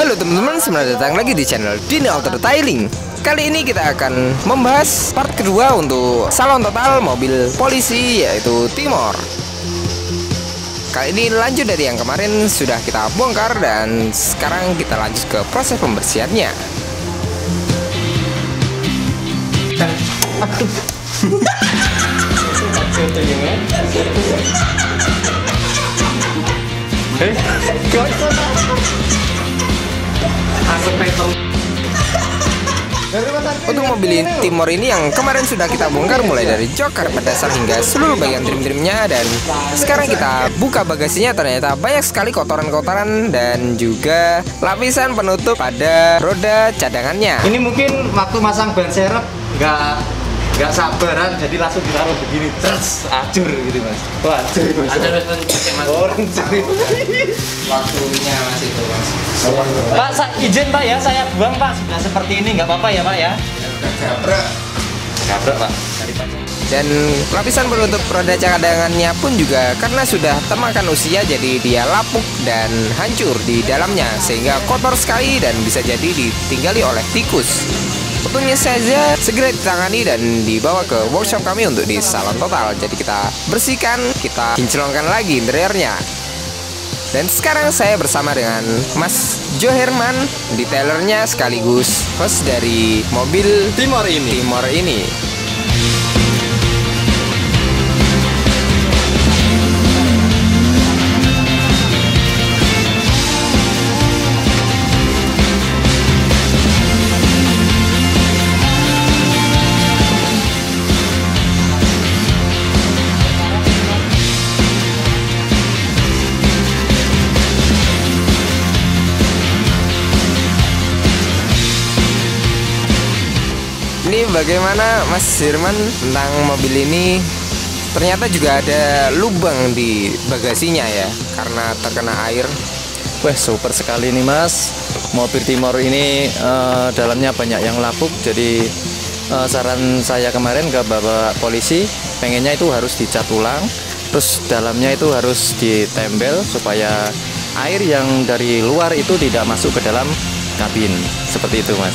Halo teman-teman, selamat datang lagi di channel Dini Auto Detailing. Kali ini kita akan membahas part kedua untuk salon total mobil polisi, yaitu Timor. Kali ini lanjut dari yang kemarin sudah kita bongkar, dan sekarang kita lanjut ke proses pembersihannya. Untuk mobil Timor ini yang kemarin sudah kita bongkar, mulai dari jok, karpet dasar hingga seluruh bagian trim-trimnya, dan sekarang kita buka bagasinya. Ternyata banyak sekali kotoran-kotoran dan juga lapisan penutup pada roda cadangannya. Ini mungkin waktu masang ban serep nggak sabaran, jadi langsung ditaruh begini, terus acur gitu mas. Wah, acur mas. Waktunya masih itu mas. Pak, izin pak ya, saya buang pak. Sudah seperti ini nggak apa-apa ya pak ya? Gabrak pak. Dan lapisan penutup roda cadangannya pun juga karena sudah termakan usia, jadi dia lapuk dan hancur di dalamnya, sehingga kotor sekali dan bisa jadi ditinggali oleh tikus. Untungnya saja segera ditangani dan dibawa ke workshop kami untuk di salon total. Jadi kita bersihkan, kita kinclongkan lagi interiornya. Dan sekarang saya bersama dengan Mas Jo Herman, detailernya sekaligus host dari mobil Timor ini. Ini bagaimana Mas Herman tentang mobil ini? Ternyata juga ada lubang di bagasinya ya, karena terkena air. Wah, super sekali nih mas. Mobil Timor ini dalamnya banyak yang lapuk. Jadi saran saya kemarin ke bapak polisi, pengennya itu harus dicat ulang, terus dalamnya itu harus ditempel supaya air yang dari luar itu tidak masuk ke dalam kabin. Seperti itu mas.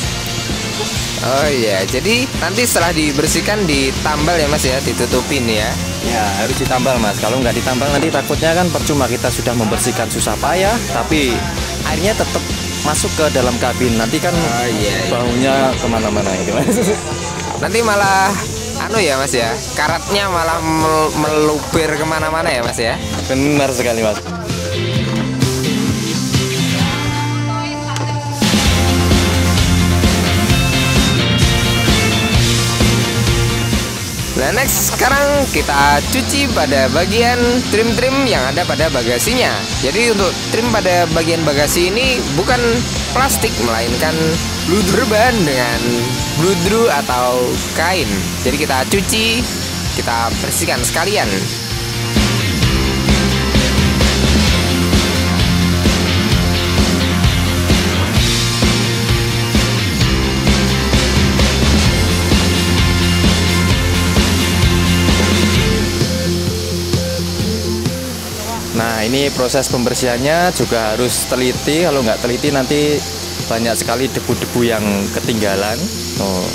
Oh iya, jadi nanti setelah dibersihkan ditambal ya mas ya, ditutupin ya. Ya, harus ditambal mas. Kalau nggak ditambal nanti takutnya kan percuma kita sudah membersihkan susah payah, tapi airnya tetap masuk ke dalam kabin. Nanti kan baunya kemana-mana itu mas. Nanti malah ya mas ya, karatnya malah melupir kemana-mana ya mas ya. Benar sekali mas. Nah next, sekarang kita cuci pada bagian trim-trim yang ada pada bagasinya. Jadi untuk trim pada bagian bagasi ini bukan plastik, melainkan berbahan dengan bludru atau kain. Jadi kita cuci, kita bersihkan sekalian. Nah, ini proses pembersihannya juga harus teliti. Kalau nggak teliti nanti banyak sekali debu-debu yang ketinggalan.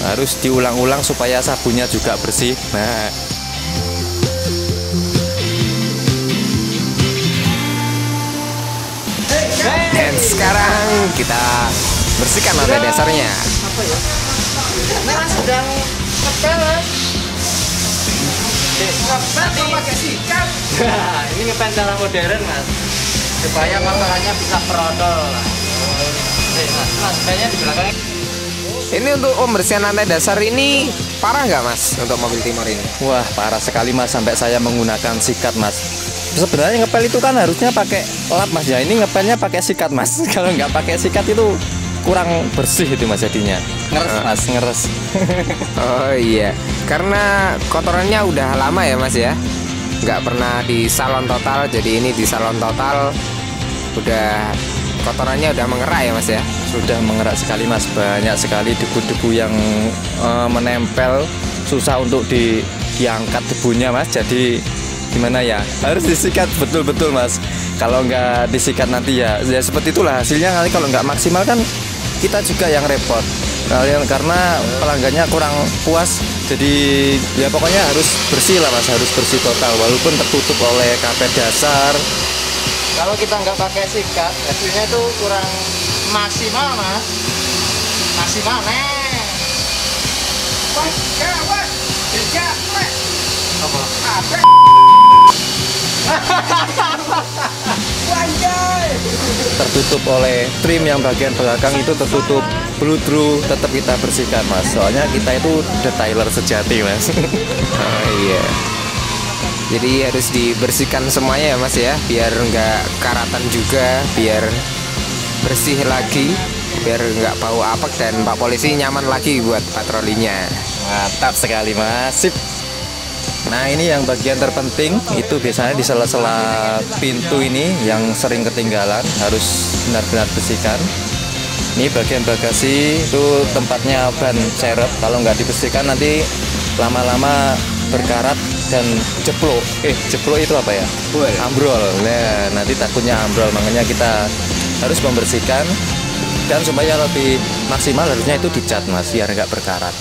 Harus diulang-ulang supaya sabunnya juga bersih. Nah, dan sekarang kita bersihkan lantai dasarnya. Sedang nanti pakai sikat. Ini ngepen cara modern mas, supaya kotorannya bisa perotol. Mas, kayaknya di belakangnya. Ini untuk pembersihan lantai dasar ini parah nggak mas untuk mobil Timor ini? wah parah sekali mas, sampai saya menggunakan sikat mas. Sebenarnya ngepel itu kan harusnya pakai lap mas ya. Ini ngepelnya pakai sikat mas. Kalau nggak pakai sikat itu kurang bersih itu mas jadinya. Ngeres mas, ngeres. Oh iya, karena kotorannya udah lama ya mas ya, nggak pernah di salon total. Jadi ini di salon total udah kotorannya udah mengerak ya mas ya. Sudah mengerak sekali mas, banyak sekali debu-debu yang menempel, susah untuk diangkat debunya mas. Jadi gimana ya, harus disikat betul-betul mas. Kalau nggak disikat nanti ya seperti itulah hasilnya. Nanti kalau nggak maksimal kan kita juga yang repot. Karena pelanggannya kurang puas. Jadi ya pokoknya harus bersih lah Mas, harus bersih total walaupun tertutup oleh karpet dasar. Kalau kita nggak pakai sikat, hasilnya itu kurang maksimal Mas. Maksimal nih. Apa? Tertutup oleh trim yang bagian belakang itu tertutup bludru, tetap kita bersihkan Mas. Soalnya kita itu detailer sejati Mas. Oh iya. Jadi harus dibersihkan semuanya ya Mas ya, biar nggak karatan juga, biar bersih lagi, biar nggak bau apek dan Pak Polisi nyaman lagi buat patrolinya. Mantap sekali Mas. Sip. Nah ini yang bagian terpenting itu biasanya di sela-sela pintu ini yang sering ketinggalan, harus benar-benar bersihkan. Ini bagian bagasi itu tempatnya ban serep, kalau nggak dibersihkan nanti lama-lama berkarat dan jeplok. Jeplok itu apa ya? Ambrol. Nah nanti takutnya ambrol, makanya kita harus membersihkan. Dan supaya lebih maksimal harusnya itu dicat Mas, biar nggak berkarat.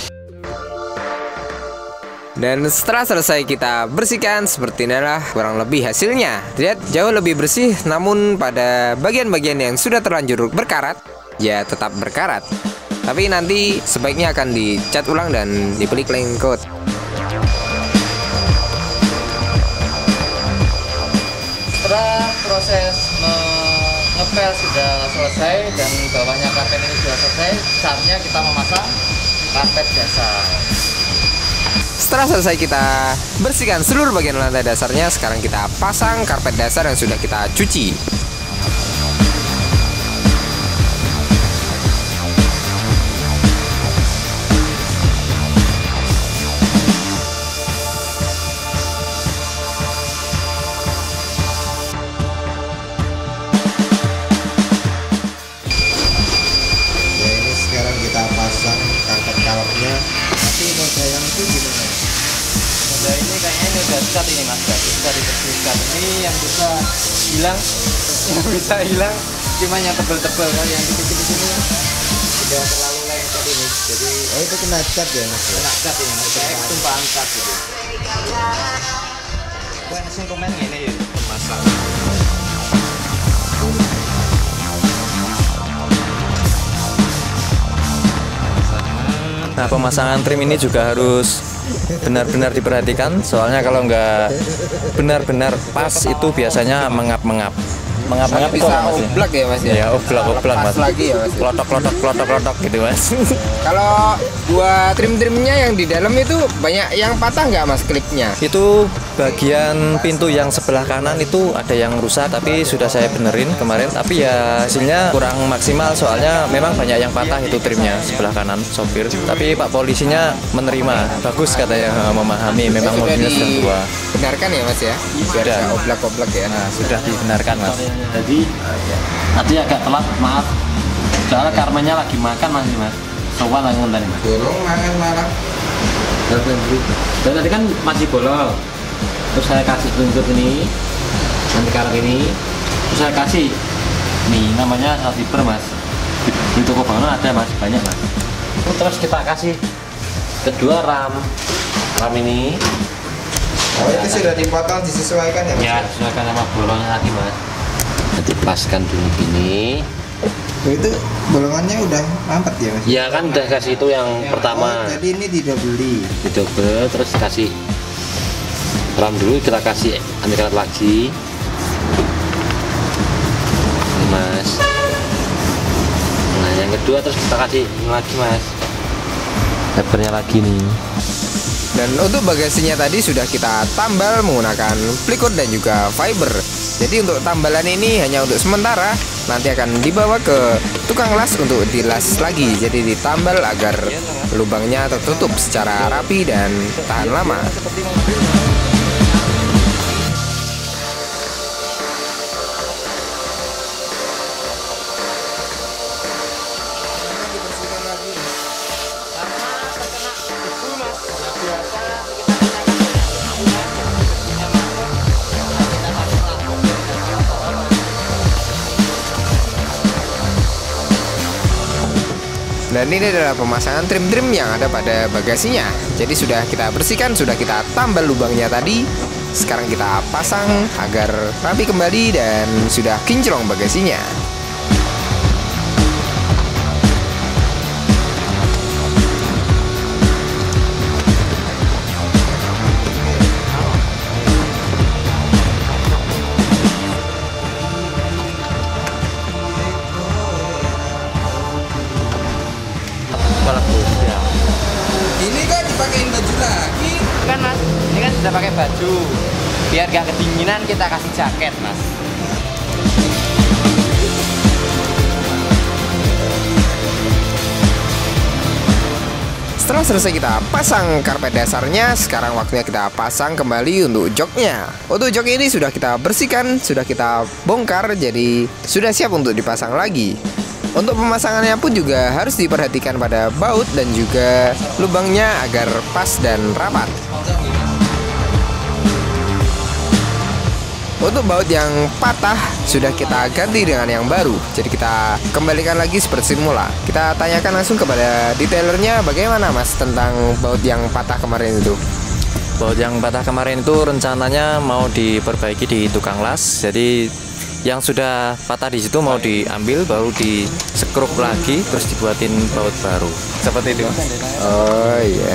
Dan setelah selesai kita bersihkan, seperti inilah kurang lebih hasilnya. Lihat jauh lebih bersih, namun pada bagian-bagian yang sudah terlanjur berkarat, ya tetap berkarat. Tapi nanti sebaiknya akan dicat ulang dan dibeli clean coat. Setelah proses ngepel sudah selesai dan bawahnya karpet ini sudah selesai, saatnya kita memasang karpet dasar. Setelah selesai kita bersihkan seluruh bagian lantai dasarnya, sekarang kita pasang karpet dasar yang sudah kita cuci. Ya ini sekarang kita pasang karpet kalapnya. Tapi model yang itu gimana? Model ini kayaknya ini udah cat ini Mas, nggak bisa dibersihkan. Ini yang bisa hilang, cuma yang tebel-tebel kan, yang dikit di sini udah terlalu lengket ini. Jadi Oh itu kena cat ya Mas? kena cat ini Mas, kayak tumpahan cat gitu. Gue ngasih komen gini ya, masang. Nah pemasangan trim ini juga harus benar-benar diperhatikan, soalnya kalau nggak benar-benar pas itu biasanya mengap-mengap. Mengap-mengap itu Bisa apa Mas? oblak ya Mas ya? Ya oblak Mas. Pas lagi ya Mas ya? Klotok gitu Mas. Kalau dua trim-trimnya yang di dalam itu banyak yang patah nggak Mas klipnya? Itu bagian pintu yang sebelah kanan itu ada yang rusak, tapi sudah saya benerin kemarin. Tapi ya hasilnya kurang maksimal, soalnya memang banyak yang patah itu trimnya sebelah kanan sopir. Tapi Pak Polisinya menerima, bagus katanya, memahami. Memang Sudah mobilnya sudah tua. dibenarkan ya Mas ya? Biar Sudah. nggak oblak-oblak ya. Nah sudah dibenarkan Mas. Jadi tadi agak telat, maaf. Soalnya Karmennya lagi makan Mas. Sowan langsung tadi Mas. Dorong makan malah. Dan tadi kan masih bolong. Terus saya kasih runtut ini, nanti karpet ini. Terus saya kasih nih namanya fiber Mas. Di toko bangunan ada Mas, banyak Mas. Terus kita kasih kedua ram ini. Oh itu sudah dipotong disesuaikan ya Mas? Ya, sesuaikan sama bolongnya tadi Mas. Jadi paskan dulu gini. Oh, itu bolongannya udah mampet ya Mas? Ya kan udah kasih itu yang pertama. Oh, jadi ini didobeli. Didobel terus kasih ram dulu, kita kasih anti karat lagi. Ini Mas. Nah yang kedua terus kita kasih ini lagi Mas. Lebarnya lagi nih. Dan untuk bagasinya tadi sudah kita tambal menggunakan plywood dan juga fiber. Jadi untuk tambalan ini hanya untuk sementara, nanti akan dibawa ke tukang las untuk dilas lagi. Jadi ditambal agar lubangnya tertutup secara rapi dan tahan lama. Dan ini adalah pemasangan trim-trim yang ada pada bagasinya. Jadi sudah kita bersihkan, sudah kita tambal lubangnya tadi. Sekarang kita pasang agar rapi kembali dan sudah kinclong bagasinya. Ini kan dipakein baju lagi. Kan mas, ini kan sudah pakai baju. Biar gak kedinginan kita kasih jaket mas. Setelah selesai kita pasang karpet dasarnya, sekarang waktunya kita pasang kembali untuk joknya. Untuk jok ini sudah kita bersihkan, sudah kita bongkar, jadi sudah siap untuk dipasang lagi. Untuk pemasangannya pun juga harus diperhatikan pada baut dan juga lubangnya agar pas dan rapat. Untuk baut yang patah sudah kita ganti dengan yang baru. Jadi kita kembalikan lagi seperti semula. Kita tanyakan langsung kepada detailernya bagaimana mas tentang baut yang patah kemarin itu. Baut yang patah kemarin itu rencananya mau diperbaiki di tukang las. Jadi yang sudah patah di situ mau diambil baru disekrup lagi terus dibuatin baut baru. Seperti itu. Oh iya.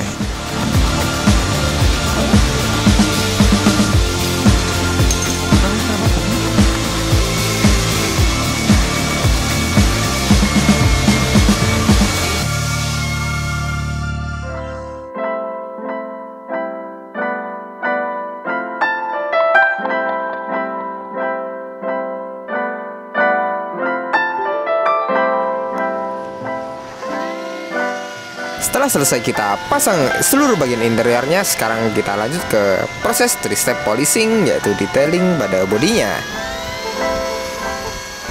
Setelah selesai kita pasang seluruh bagian interiornya, sekarang kita lanjut ke proses 3-step polishing, yaitu detailing pada bodinya.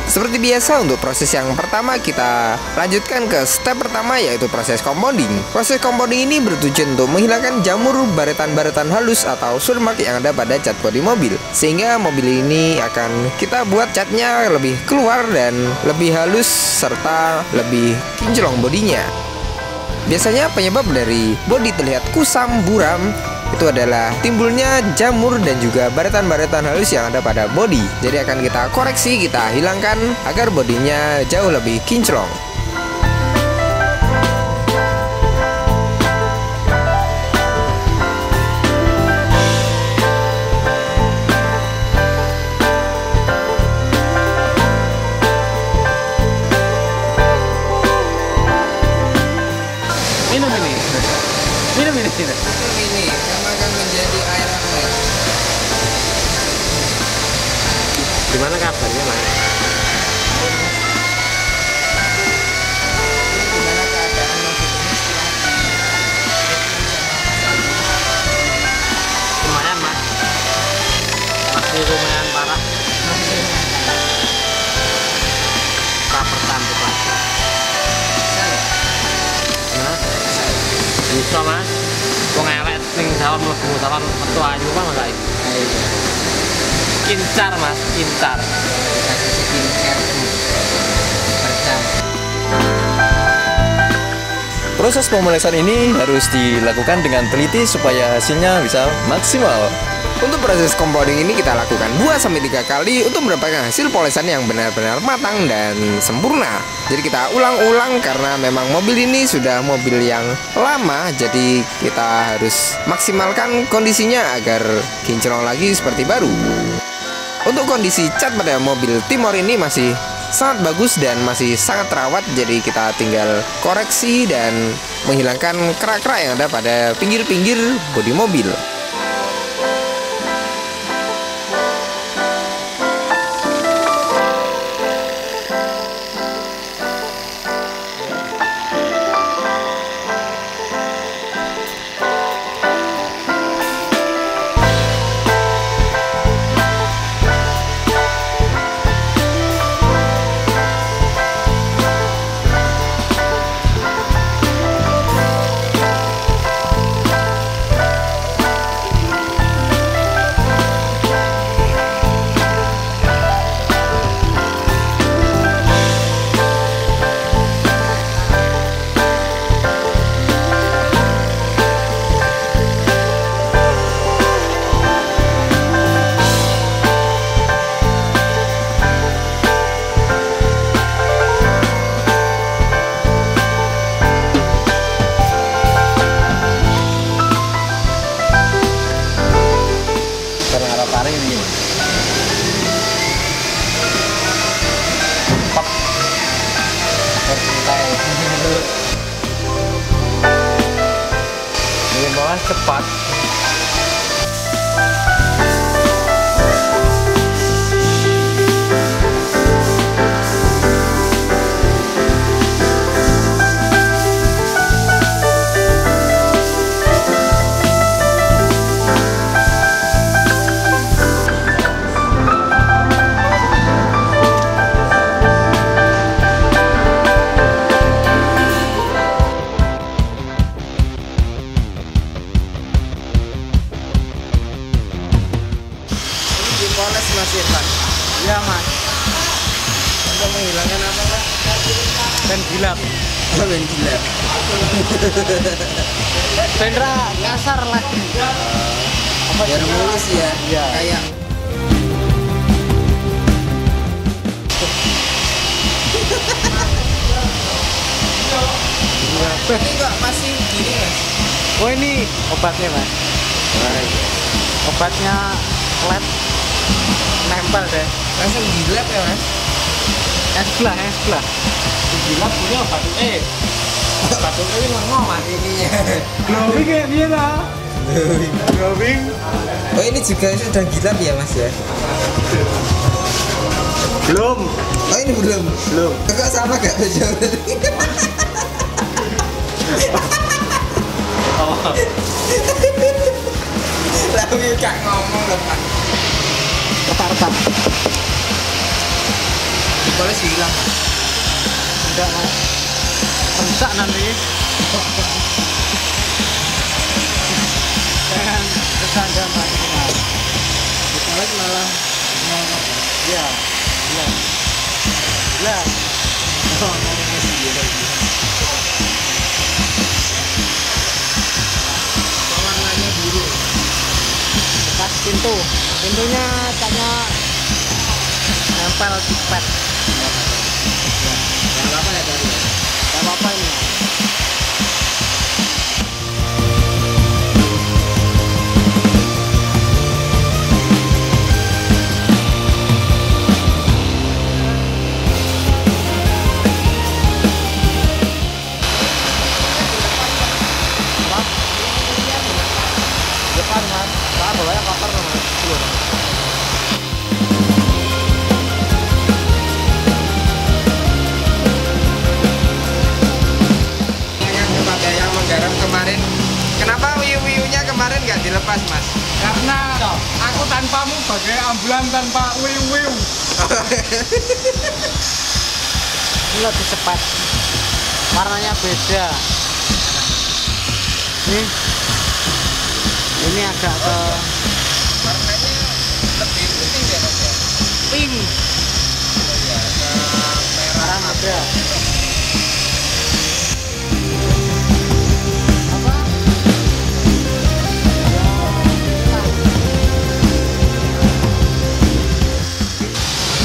Seperti biasa untuk proses yang pertama kita lanjutkan ke step pertama, yaitu proses compounding. Proses compounding ini bertujuan untuk menghilangkan jamur baretan-baretan halus atau swirl mark yang ada pada cat bodi mobil. Sehingga mobil ini akan kita buat catnya lebih keluar dan lebih halus serta lebih kinclong bodinya. Biasanya penyebab dari bodi terlihat kusam, buram itu adalah timbulnya jamur dan juga baretan-baretan halus yang ada pada bodi. Jadi akan kita koreksi, kita hilangkan agar bodinya jauh lebih kinclong. Ini karena akan menjadi air hangat. Gimana kabarnya mas? Gimana keadaan mobil ini Lumayan mas. Masih lumayan parah. Rapertan tuh mas. Nah, bisa mas. Wong elek ning salon mlebu salon metu ayu apa enggak iki? Kincar mas, kincar. kasih skincare bercam. Proses pemolasan ini harus dilakukan dengan teliti supaya hasilnya bisa maksimal. Untuk proses compounding ini kita lakukan 2-3 kali untuk mendapatkan hasil polesan yang benar-benar matang dan sempurna. Jadi kita ulang-ulang karena memang mobil ini sudah mobil yang lama, jadi kita harus maksimalkan kondisinya agar kinclong lagi seperti baru. Untuk kondisi cat pada mobil Timor ini masih sangat bagus dan masih sangat terawat, jadi kita tinggal koreksi dan menghilangkan kerak-kerak yang ada pada pinggir-pinggir bodi mobil. Mas cepat. Dipoles Mas Irfan. Iya Mas. Untuk menghilangkan apa Mas? Ben gilap. Oh, ben gila. Bendera kasar lagi. Biar mulus ya. Iya. Kayak ini kok masih gini Mas? Oh ini obatnya Mas. Obatnya flat nempel deh. Langsung gilap ya Mas? Es belah. Gila punya batu batu ini ngomong Mas. Ininya. Glowing ya dia lah. Glowing. Oh ini juga sudah gilap ya Mas ya? Belum. Oh ini belum? Belum. Kok sama gak beda? Lalu gak ngomong loh Pak. Retak-retak. Dipoles hilang Mas. Enggak Mas. Rusak nanti. Jangan kesandar Mas. Dipoles malah ngomong. Iya. Iya. Iya. Oh ngomong masih gila. Warnanya biru. Pas pintunya tanya nempel di pet. Yang apa ya tadi? Gak apa-apa ini. Depan Mas, bolanya kotor Mas. Kepada yang menggarap kemarin, kenapa wiu-wiunya kemarin nggak dilepas Mas? Karena aku tanpamu bagai ambulan tanpa wiu-wiu. Ini lebih cepat. Warnanya beda. Ini agak ke Warnanya lebih putih ya Mas ya? pink. Merah ada. Apa?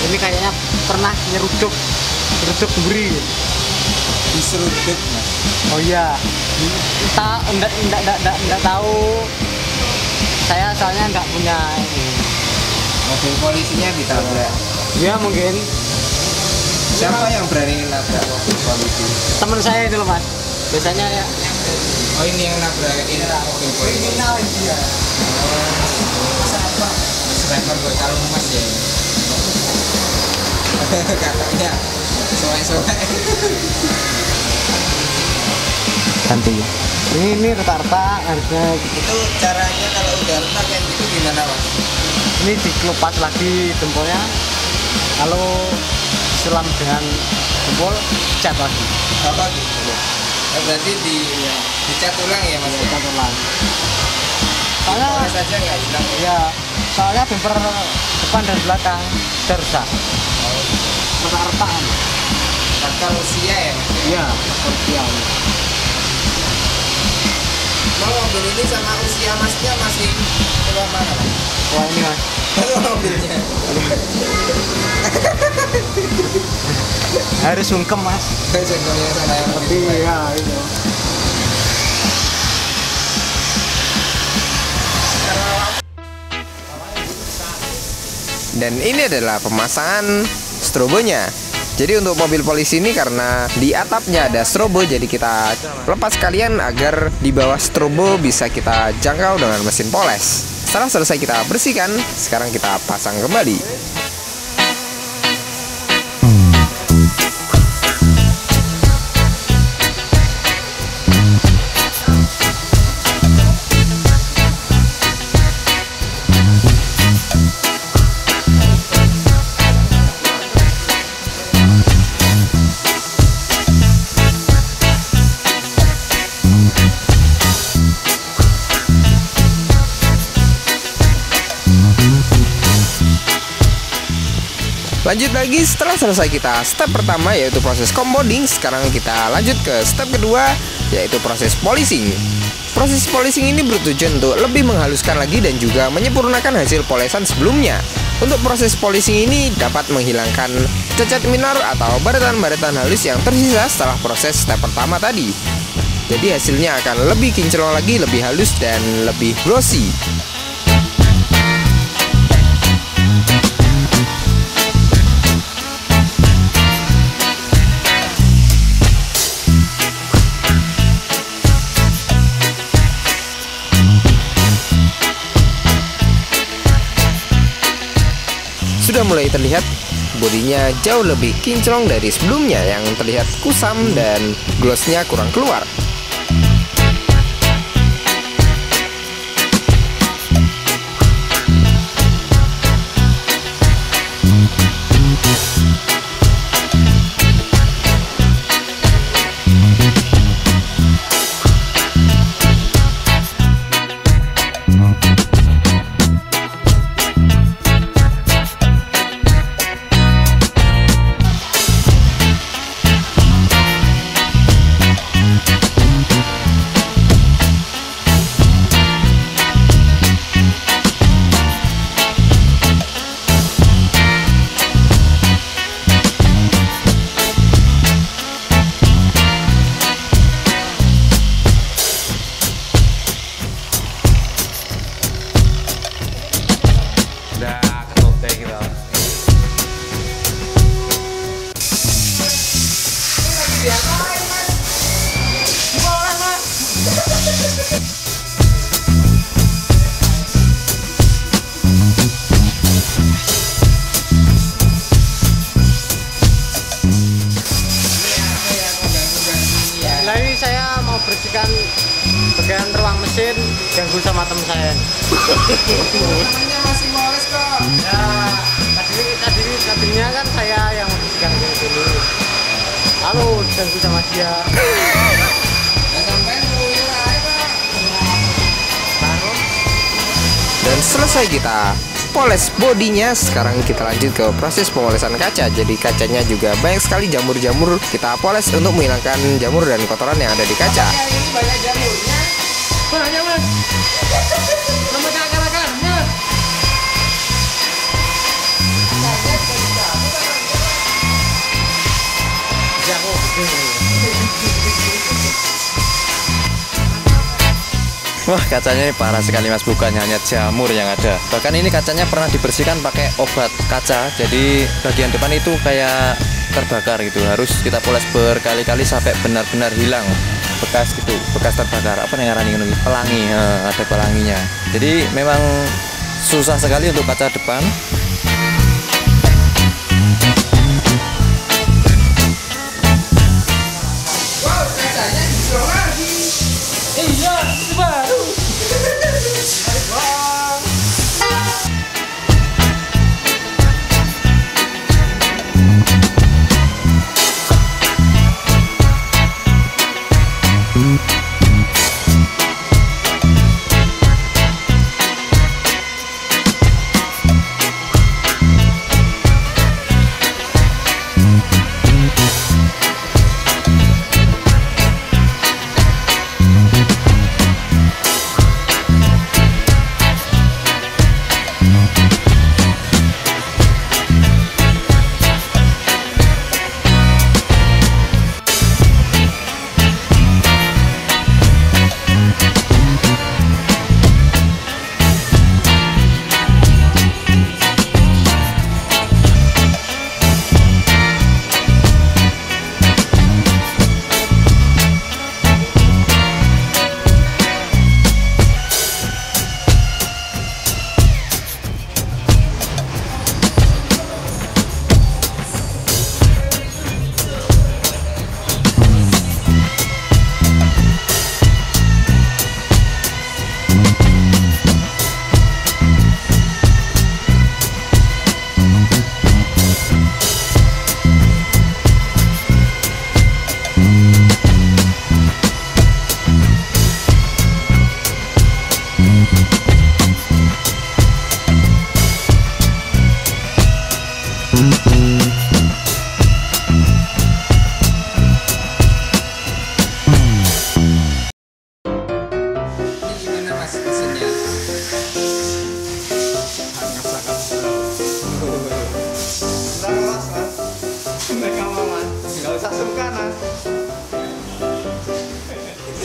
Ini kayaknya pernah nyeruduk buri. Diseruduk Mas. Oh iya, enggak tahu. Saya soalnya enggak punya ini. Mobil polisinya ditabrak. Ya mungkin Siapa yang berani nabrak mobil polisi? teman saya itu loh Mas. Biasanya ya. Oh ini yang nabrakin mobil polisi. Sniper buat kalung Mas ya. Katanya soek-soek. Ganti. Ini retak-retak harusnya. Itu caranya kalau udah retak kayak gitu gimana Mas? Ini dikelupas lagi jempolnya. Lalu selam dengan jempol cat lagi. Apa gitu? Berarti dicat ulang ya Mas? Cat ulang. Soalnya Poles saja nggak hilang. ya, soalnya bumper depan dan belakang sudah rusak. Retak-retakan. Faktor usia ya Mas? Iya, usia. Mau mobil ini sama usia Masnya masih tua mana Mas? Wah ini Mas. Mobilnya. Harus sungkem Mas. Jengkolnya sama yang lebih tua. Iya itu. Dan ini adalah pemasangan strobonya. Jadi untuk mobil polisi ini karena di atapnya ada strobo, jadi kita lepas sekalian agar di bawah strobo bisa kita jangkau dengan mesin poles. Setelah selesai kita bersihkan, sekarang kita pasang kembali. Lanjut lagi, setelah selesai kita step pertama yaitu proses compounding, sekarang kita lanjut ke step kedua yaitu proses polishing. Proses polishing ini bertujuan untuk lebih menghaluskan lagi dan juga menyempurnakan hasil polesan sebelumnya. Untuk proses polishing ini dapat menghilangkan cacat minor atau baretan-baretan halus yang tersisa setelah proses step pertama tadi. Jadi hasilnya akan lebih kinclong lagi, lebih halus dan lebih glossy. Sudah mulai terlihat bodinya jauh lebih kinclong dari sebelumnya yang terlihat kusam dan glossnya kurang keluar. bersihkan bagian ruang mesin, ganggu sama teman saya. Namanya masih moles kok. Ya, tadinya kan saya yang membersihkan di sini. Halo, ganggu sama dia. Dan selesai kita poles bodinya, sekarang kita lanjut ke proses pemolesan kaca. Jadi kacanya juga banyak sekali jamur-jamur, kita poles untuk menghilangkan jamur dan kotoran yang ada di kaca. Ini banyak jamurnya. Banyak mas. Nomor akar-akarnya. Wah, kacanya ini parah sekali mas, bukannya hanya jamur yang ada. Bahkan ini kacanya pernah dibersihkan pakai obat kaca. Jadi bagian depan itu kayak terbakar gitu. Harus kita poles berkali-kali sampai benar-benar hilang bekas gitu, bekas terbakar. Apa yang ngarani ini? Pelangi, ada pelanginya. Jadi memang susah sekali untuk kaca depan. Wow, kacanya dijual lagi. Iya, itu baru.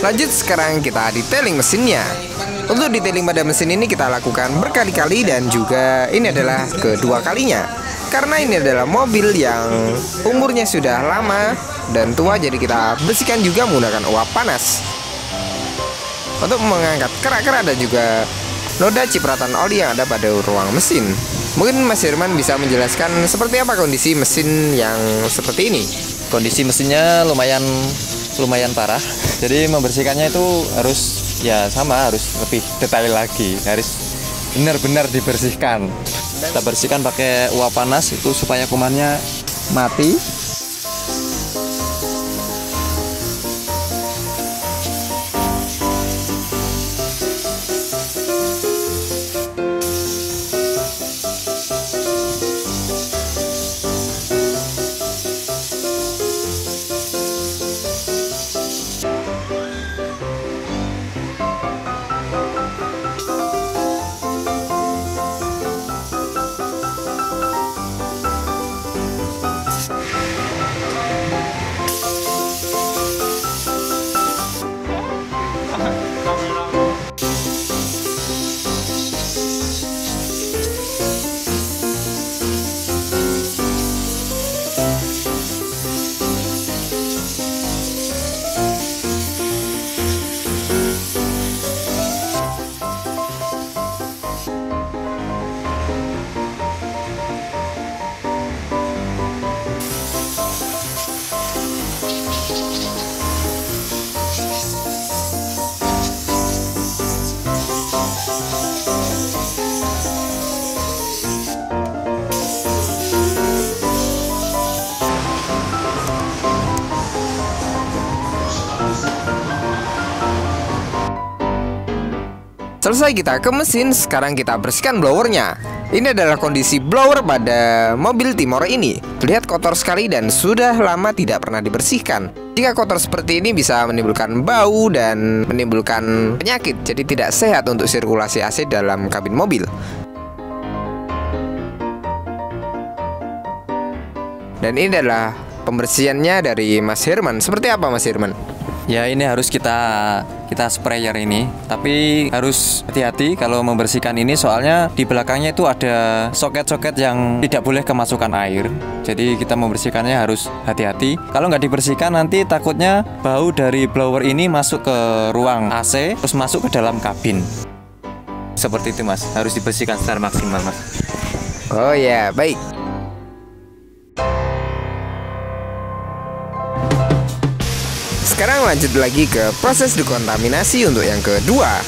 Lanjut, sekarang kita detailing mesinnya. Untuk detailing pada mesin ini kita lakukan berkali-kali dan juga ini adalah kedua kalinya. Karena ini adalah mobil yang umurnya sudah lama dan tua, jadi kita bersihkan juga menggunakan uap panas. Untuk mengangkat kerak-kerak dan juga noda cipratan oli yang ada pada ruang mesin. Mungkin Mas Herman bisa menjelaskan seperti apa kondisi mesin yang seperti ini. Kondisi mesinnya lumayan parah. Jadi membersihkannya itu harus harus lebih detail lagi. Harus benar-benar dibersihkan. Kita bersihkan pakai uap panas itu supaya kumannya mati. Selesai kita ke mesin, sekarang kita bersihkan blowernya. Ini adalah kondisi blower pada mobil Timor ini. Terlihat kotor sekali dan sudah lama tidak pernah dibersihkan. Jika kotor seperti ini bisa menimbulkan bau dan menimbulkan penyakit, jadi tidak sehat untuk sirkulasi AC dalam kabin mobil. Dan ini adalah pembersihannya dari Mas Herman. Seperti apa Mas Herman? Ya, ini harus kita sprayer ini, tapi harus hati-hati kalau membersihkan ini, soalnya di belakangnya itu ada soket-soket yang tidak boleh kemasukan air. Jadi kita membersihkannya harus hati-hati. Kalau nggak dibersihkan nanti takutnya bau dari blower ini masuk ke ruang AC, terus masuk ke dalam kabin. Seperti itu Mas, harus dibersihkan secara maksimal Mas. Oh ya, baik. Sekarang lanjut lagi ke proses dekontaminasi untuk yang kedua.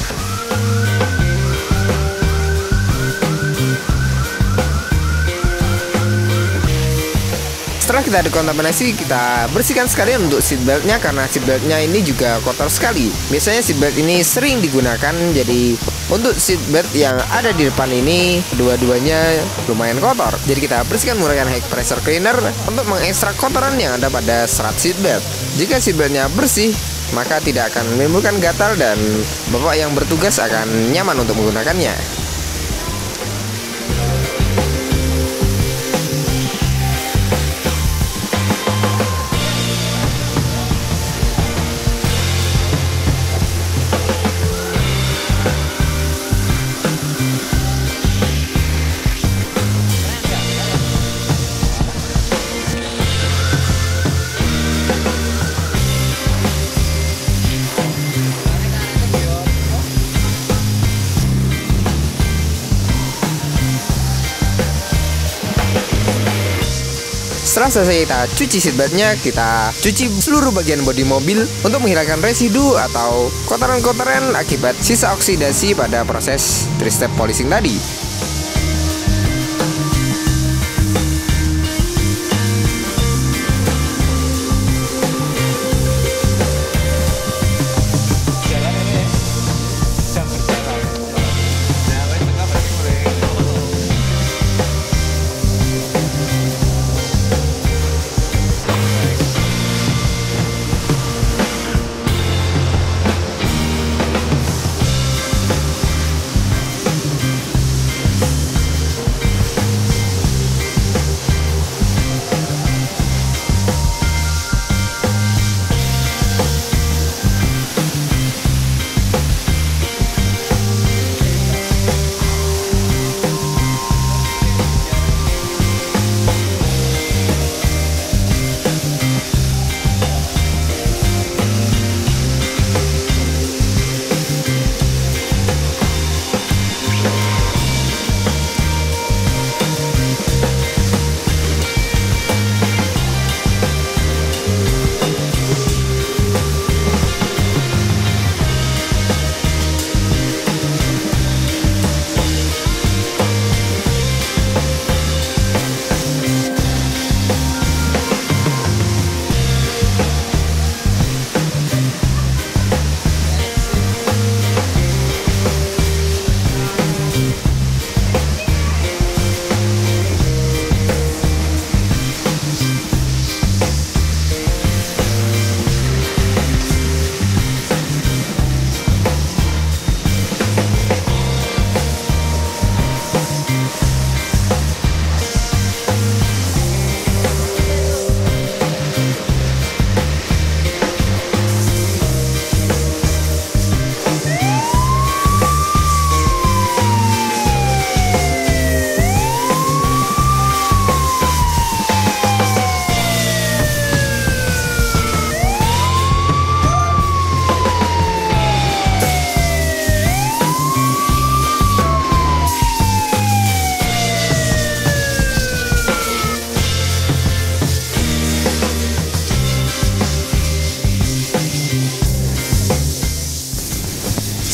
Setelah kita dekontaminasi, kita bersihkan sekalian untuk seatbeltnya karena seatbeltnya ini juga kotor sekali. Biasanya seatbelt ini sering digunakan, jadi untuk seatbelt yang ada di depan ini dua-duanya lumayan kotor. Jadi kita bersihkan menggunakan high pressure cleaner untuk mengekstrak kotoran yang ada pada serat seatbelt. Jika seatbeltnya bersih, maka tidak akan menimbulkan gatal dan bapak yang bertugas akan nyaman untuk menggunakannya. Setelah selesai kita cuci seatbeltnya, kita cuci seluruh bagian bodi mobil untuk menghilangkan residu atau kotoran-kotoran akibat sisa oksidasi pada proses 3-step polishing tadi.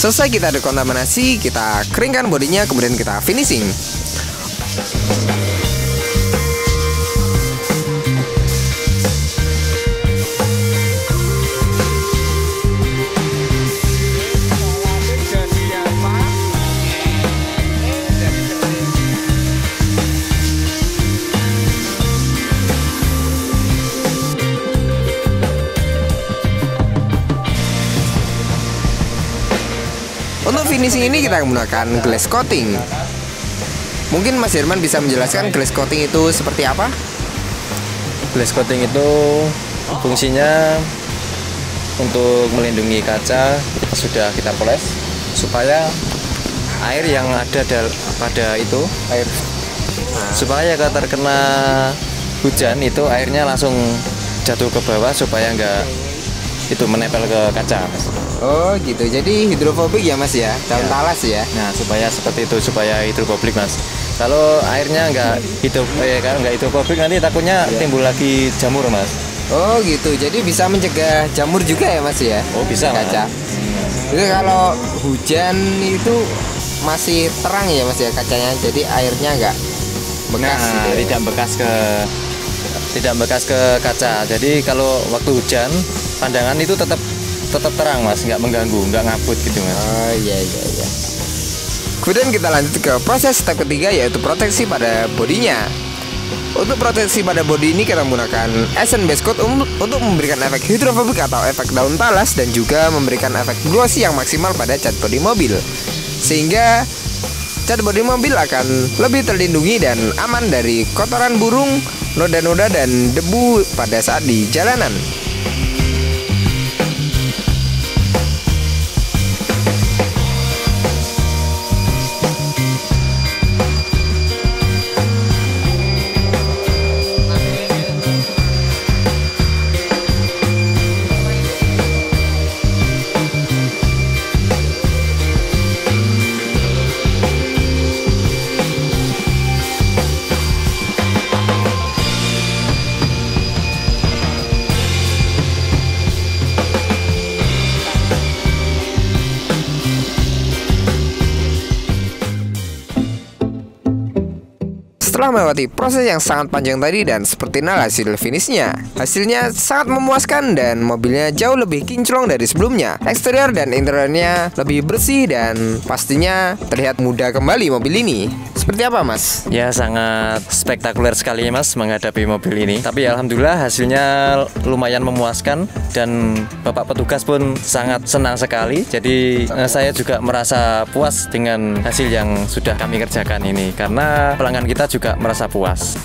Selesai kita dekontaminasi, kita keringkan bodinya, kemudian kita finishing. Untuk finishing ini kita menggunakan glass coating. Mungkin Mas Herman bisa menjelaskan glass coating itu seperti apa? Glass coating itu fungsinya untuk melindungi kaca sudah kita poles supaya air yang ada pada itu supaya kalau terkena hujan itu airnya langsung jatuh ke bawah supaya enggak itu menempel ke kaca. Oh gitu, jadi hidrofobik ya Mas ya, daun talas ya. Nah supaya seperti itu, supaya hidrofobik Mas. Kalau airnya kalau nggak hidrofobik nanti takutnya timbul lagi jamur Mas. Oh gitu, jadi bisa mencegah jamur juga ya Mas ya? Oh bisa kaca. Itu kalau hujan itu masih terang ya Mas ya kacanya, jadi airnya nggak bekas gitu ya? tidak bekas ke kaca. Jadi kalau waktu hujan pandangan itu tetap terang Mas, nggak mengganggu, nggak ngabut gitu Mas. Oh iya. Kemudian kita lanjut ke proses step ketiga, yaitu proteksi pada bodinya. Untuk proteksi pada bodi ini kita menggunakan Essence Base Coat untuk memberikan efek hidrofobik atau efek daun talas, dan juga memberikan efek glossy yang maksimal pada cat bodi mobil, sehingga cat bodi mobil akan lebih terlindungi dan aman dari kotoran burung, noda-noda, dan debu pada saat di jalanan. Setelah melewati proses yang sangat panjang tadi dan seperti inilah hasil finishnya. Hasilnya sangat memuaskan dan mobilnya jauh lebih kinclong dari sebelumnya. Eksterior dan interiornya lebih bersih dan pastinya terlihat muda kembali mobil ini. Seperti apa Mas? Ya sangat spektakuler sekali Mas menghadapi mobil ini. Tapi alhamdulillah hasilnya lumayan memuaskan dan Bapak petugas pun sangat senang sekali. Jadi saya juga merasa puas dengan hasil yang sudah kami kerjakan ini, karena pelanggan kita juga merasa puas.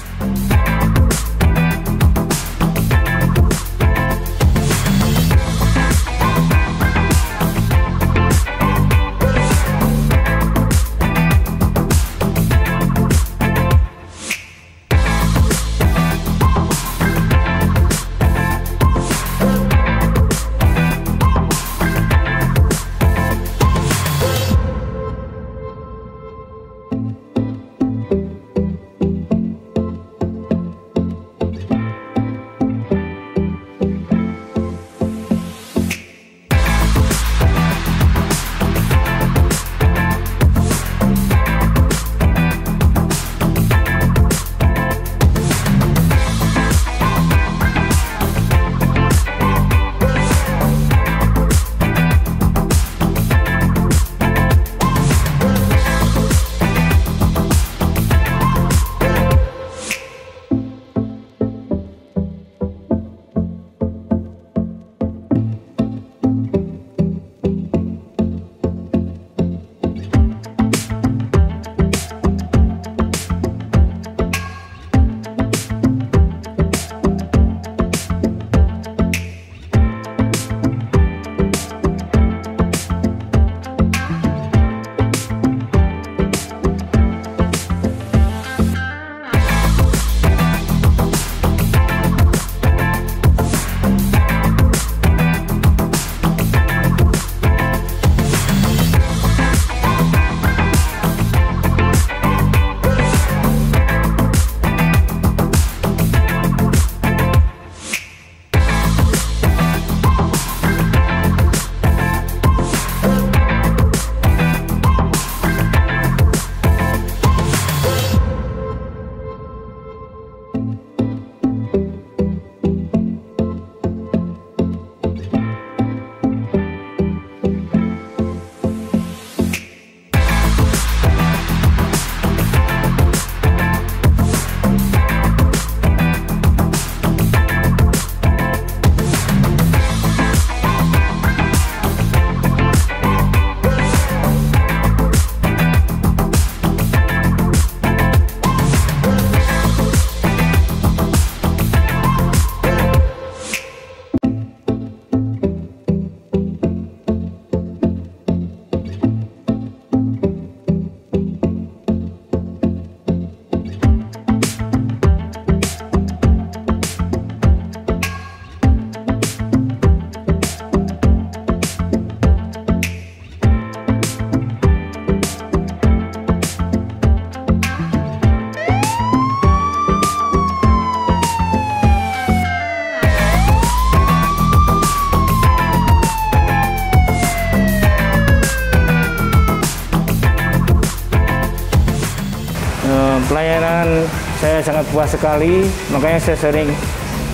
pelayanan saya sangat puas sekali, makanya saya sering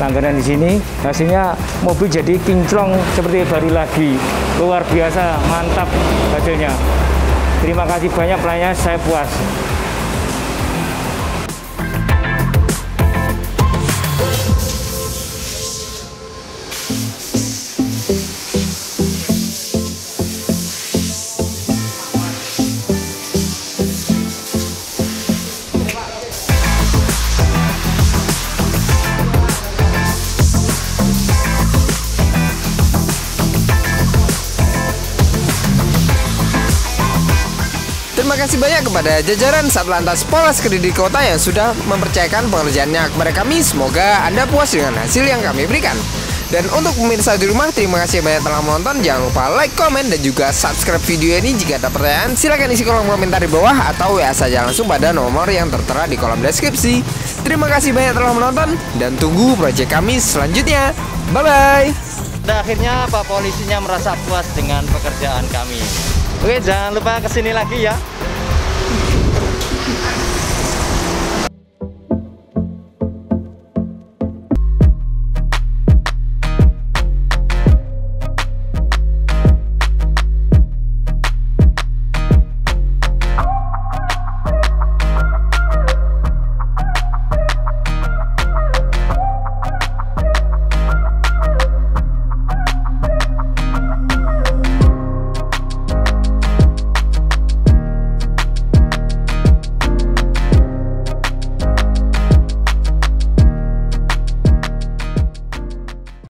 langganan di sini. Hasilnya mobil jadi kinclong seperti baru lagi, luar biasa, mantap hasilnya. Terima kasih banyak pelayanannya, saya puas. Terima kasih banyak kepada jajaran Satlantas Polres Kediri Kota yang sudah mempercayakan pekerjaannya kepada kami. Semoga Anda puas dengan hasil yang kami berikan. Dan untuk pemirsa di rumah, terima kasih banyak telah menonton. Jangan lupa like, komen, dan juga subscribe video ini. Jika ada pertanyaan, silahkan isi kolom komentar di bawah atau WA saja langsung pada nomor yang tertera di kolom deskripsi. Terima kasih banyak telah menonton dan tunggu proyek kami selanjutnya. Bye-bye. Dan akhirnya Pak Polisinya merasa puas dengan pekerjaan kami. Oke, jangan lupa kesini lagi ya.